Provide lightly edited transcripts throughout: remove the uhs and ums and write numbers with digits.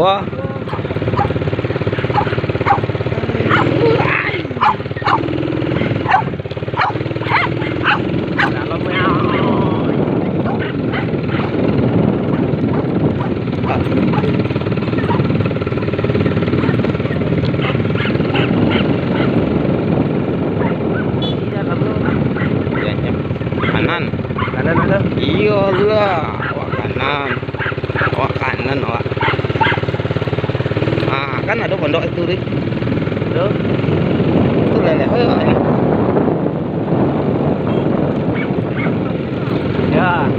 bawah. Kanan ada? Iya lah, awak kanan, awak. Ah, kan ada pondok itu, Rik. Tuh. Itu lele. Ya.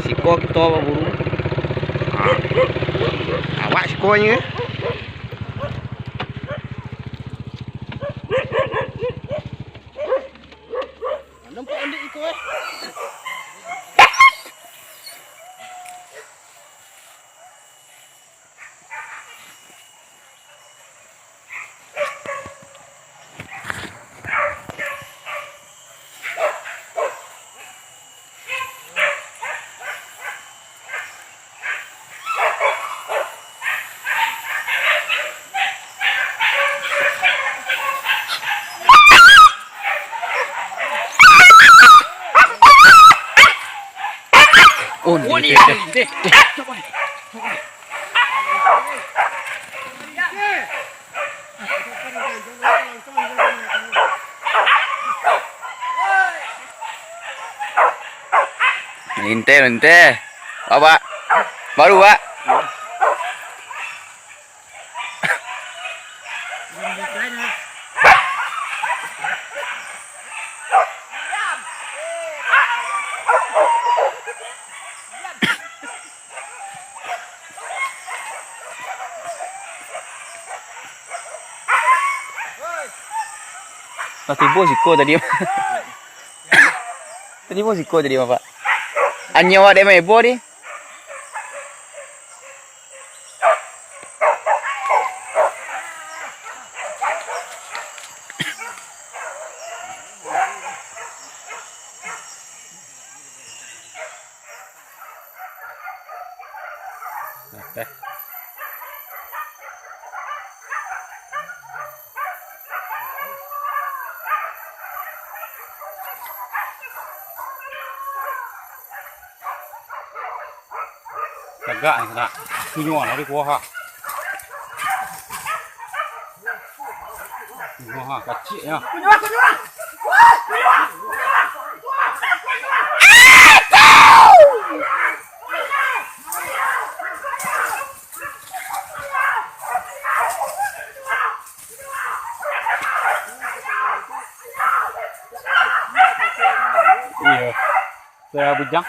Siko kita buru. Awak sikonya. Nampak endik iko Oh, ini. Linte. Pak. Baru, Pak. Masih bosiko tadi. Tadi bosiko tadi, Pak. Anyo ada mebo di. Agak nak punya lah di kuah. Kuah kecil ya. Iya. Saya bujang.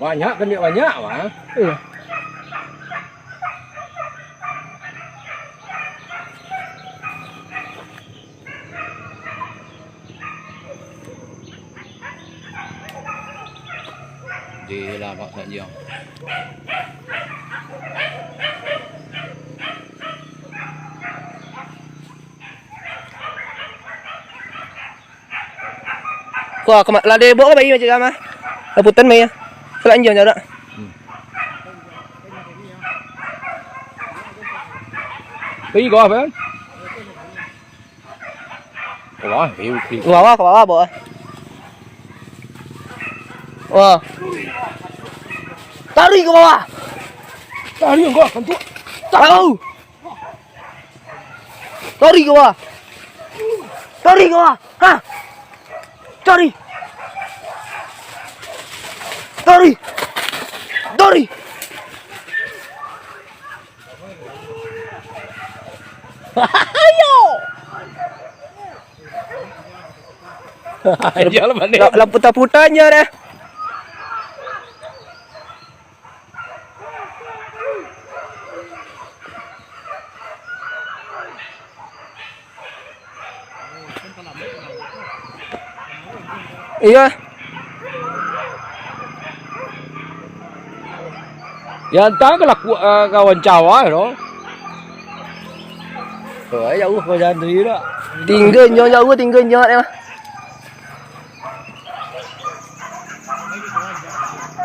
Banyak kan dia banyak, Mas. Iya. Dia lah Pak saja. Kau kemak lade bawa bayi macam apa? Laputan bayi ya. Selanjutnya jauh tak? Bayi kau apa? Wah, bayi. Wah, kau bawa bawa. Wah. Tarik ke bawah. Tarik kau kan tu. Tahu. Tarik ke bawah. Tarik ke bawah. Ha. Tarik. Dori. Dori. Ayo. Jalan mana? Lampu putar-putarnya dah. Iya. Ya entah kalau kawan cawa itu. Oh, jauh kau jalan sendiri dah. Tinggal jauh tinggal nyok ya.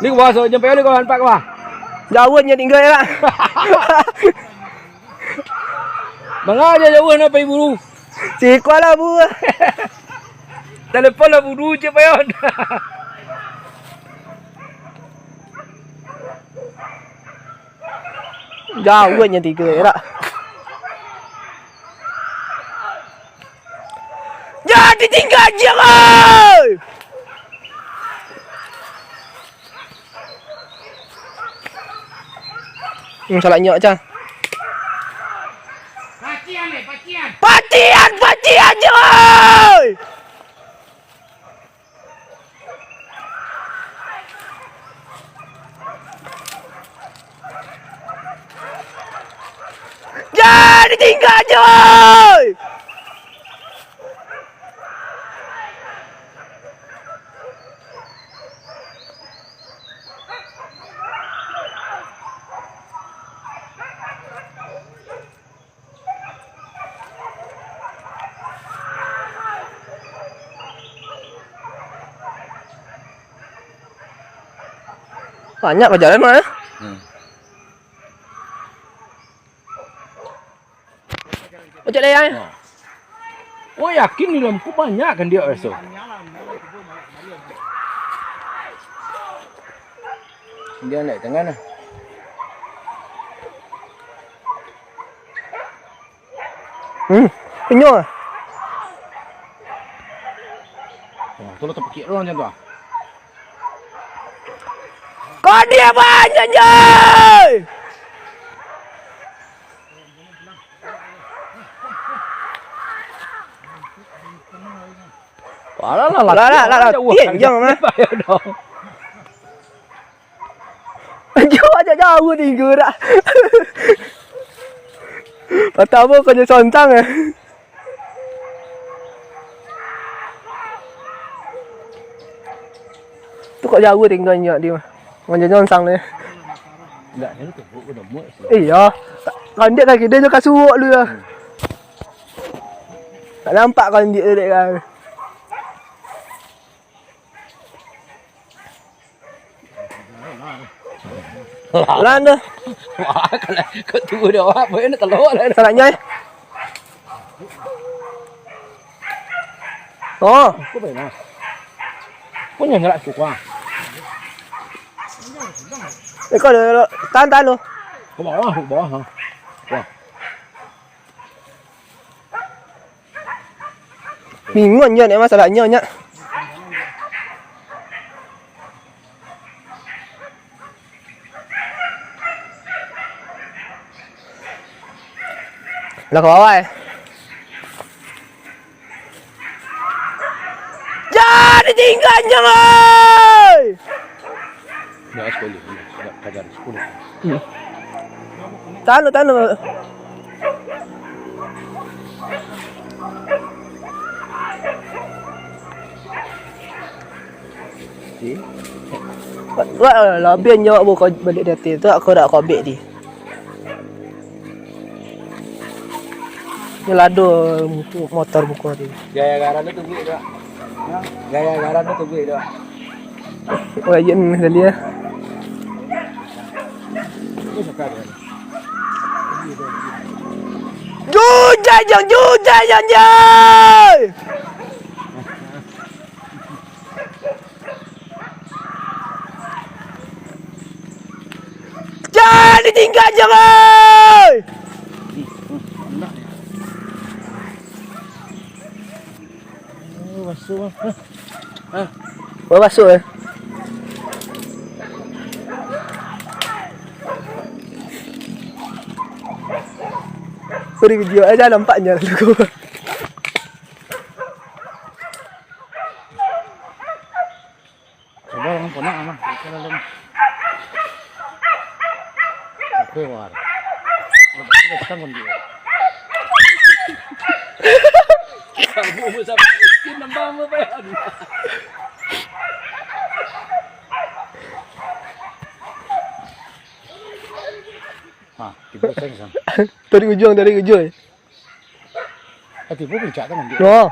Ni kau masuk jumpa ni kau nampak kau. Jauhnya tinggal ya. Mengajar jauh nak pergi buru. Cikgu lah bu. Telefon lah buru je payah. Jauhnya tinggal ya. Jadi tinggal jangan. Salah nyok cang. Patian jangan. Jadi tinggal jangan. Banyak perjalanan mana? Macam mana ya? Oh yakin ni lampu banyak kan dia esok. Dia naik tengah nah. Penyok. Oh, tu lah terpikir orang macam tu. Kau dia banyak je. Lah. Tian jang mah. Jauh aja jauh tinggal dah. Pertama kau jadi sontang eh. Tu kau jauh tinggalnya dia. Macam sontang ni. Tak, ni tu buat dah muat. Iya. Kan dia kaki dia juga suuk lu ya. Tak nampak kan dia dek kan. Lan dah. Wah, kalau kau tunggu dia apa nak telur lah. Salahnya. Oh, Kau baik nah. Kau yang ngelak suka. kau dah tahan lu. Kau bawah ha. Wah. Bingung je ni masalahnya nya. Lah ke bawah eh. Jadi tinggal jangan. Dah sekolah. Dah kajar sekolah. Tahan lu. Wah, lebih nyok bu kau balik dati tu aku dah kau ambil di. Ni lado motor buku di. Gaya garan tu tunggu dah. Gaya garan tu tunggu dah. Wah, yen kali ya. Jujur. Jangan ditinggal jangan. Masuk. Basuh eh. Aku di video aja nampaknya aku. Coba orang ponak mah. Kalau lem. Oke, war. Lepas itu kita kondi. Kamu bisa bikin nambah apa ya? Ah, tipu sengsan. Dari ujung. Tipu pencak kan dia. No.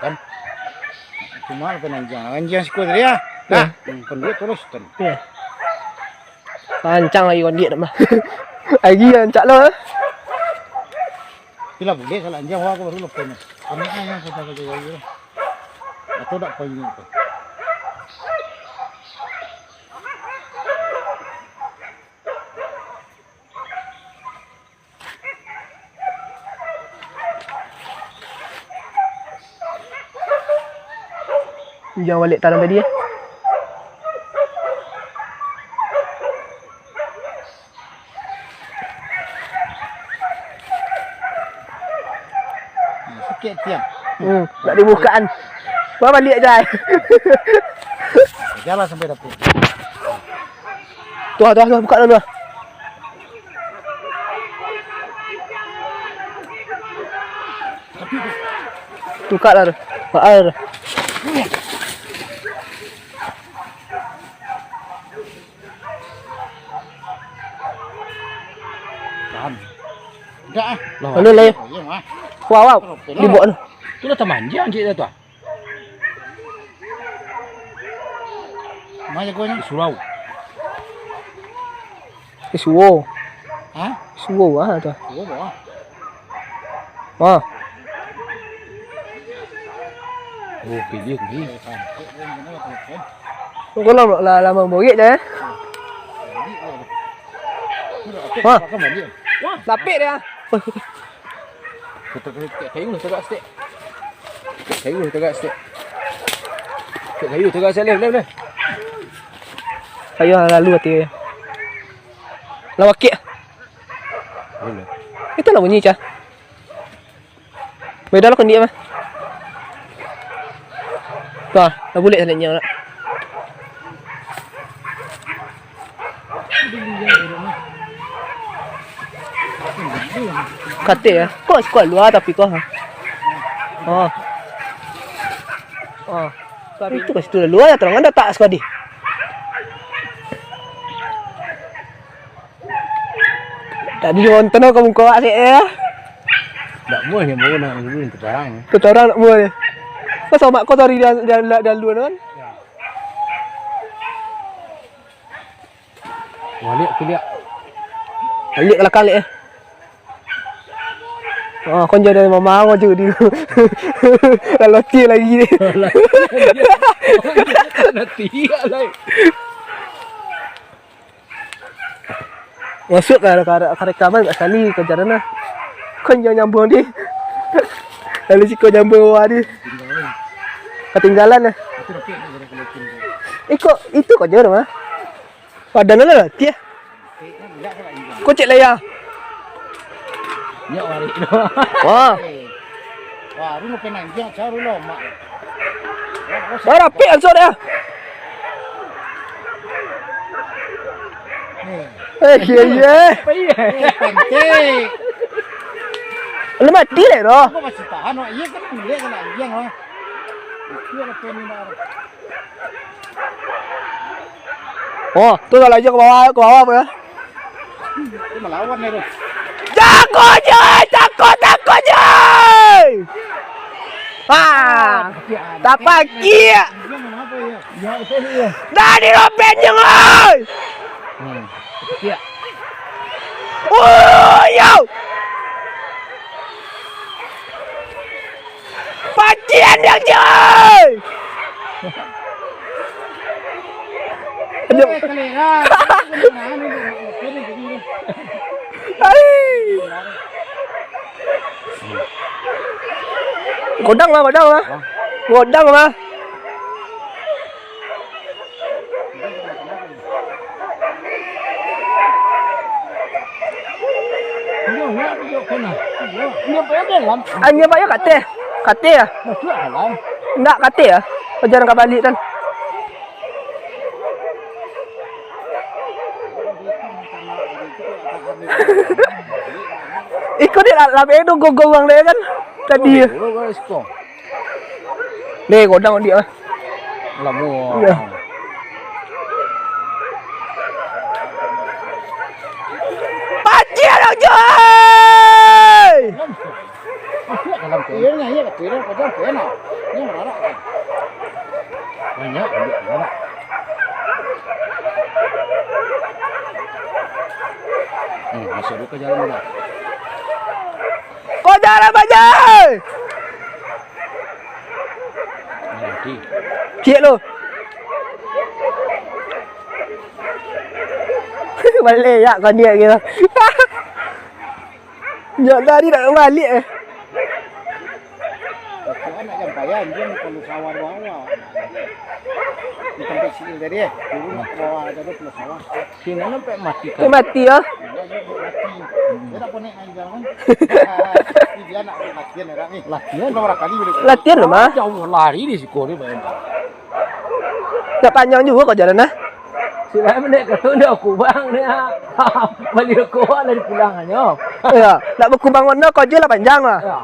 Kan. Cuma penanjang sekolah dia. Nah, pendia terus kan. Ya. Pancang lagi kondi mah. Lagi ancak lo. Bila boleh kalau anjang wah aku baru lupa ni. Kami ayah kita gitu. Atau tak poin itu. Jangan balik tanam tadi ya. Sikit tiang. Tak ada bukaan. Bawa balik aja. Jalan sampai dapur. Tuh, buka dulu. Buka lah tu. Baal. Tahan. Enggak ah. Lalu lah ya. Iya mah. Wow. Dibawa tu. Tu dah temanjang cik tu. Mana kau ni? Surau. Suwo. Hah? Suwo ah tu. Surau bawah. Wah. Oh, pilih ni. Kau lama borik dah. Wah. Wah, Lapik dia. kayu tegak sikit. Kayu tegak sikit. Kayu tegak sikit leh. Kayu lalu hati. Lawakik. Boleh. Itu lah bunyi cah. Beda lah kondi mah. Tuh, dah boleh sebenarnya nak. Kata ya, kau sekolah luar tapi kau. Oh. Tapi itu kat situ dah luar ya, terang anda tak sekolah di. Tadi nonton kamu kau asyik ya. Tak boleh ni bawa nak dulu terang. Terang nak buat. Kau sama kau tadi dan luar kan? Balik kuliah. Alik lah kali eh. Oh, kau jadi mama kau je dia. Kalau ti lagi ni. Nanti lah. Masuk ke rekaman kat sekali kau jalan lah. Kau jangan nyambung dia. Lalu si kau nyambung bawah dia. Ketinggalan lah. Kau itu kau jalan mah. Padan lah ti. Kau cek layar. Nyak wari. Wah. Wah, rumah penanjang cari lama. Dah rapi ansur dia. Ye. Penting. Lu mati le doh. Aku masih tahan. Iya kan boleh kan anjing lah. Iya lah penindak. Oh, tu dah aja ke bawah apa ya? Itu melawan ni tu. Takut je! Tak pagi. Apa ya? Ya, itu dia. Dah dirobek je oi. Ya. Oh, yo. Pacian yang je. Ada kelihatan. Godang lah. Godang lah. Nah, dia pengen dalam. Anya pak ya kate. Kate ya? Masuk dalam. Enggak kate ya? Jangan kau balik kan. Ikut dia lah itu gogong dia kan tadi. Nih godang dia. Lamu. Iya. Paci anak joy. Masuk dalam kayaknya ya kecil kecil kena. Ini mana? Banyak banyak. Masuk ke jalan mana? Kau jalan aja. Nanti. Cik lu. Balik ya kau dia gitu. Jangan tadi nak balik eh. Anak yang bayar dia perlu sawah bawah. Di tempat sini tadi ya, dulu nak bawah ada perlu sawah. Sini sampai mati Kau mati ya. Dia tak pernah naik jalan. Dia nak latihan orang ni. Latihan berapa kali boleh? Latihan loh mah. Jauh lari di sekolah ni main. Tak panjang juga kau jalan nah. Sila menek kata dia aku bang ni ha. Balik aku lari pulang hanya. Ya, nak berkubang mana kau je lah panjang lah. Ya.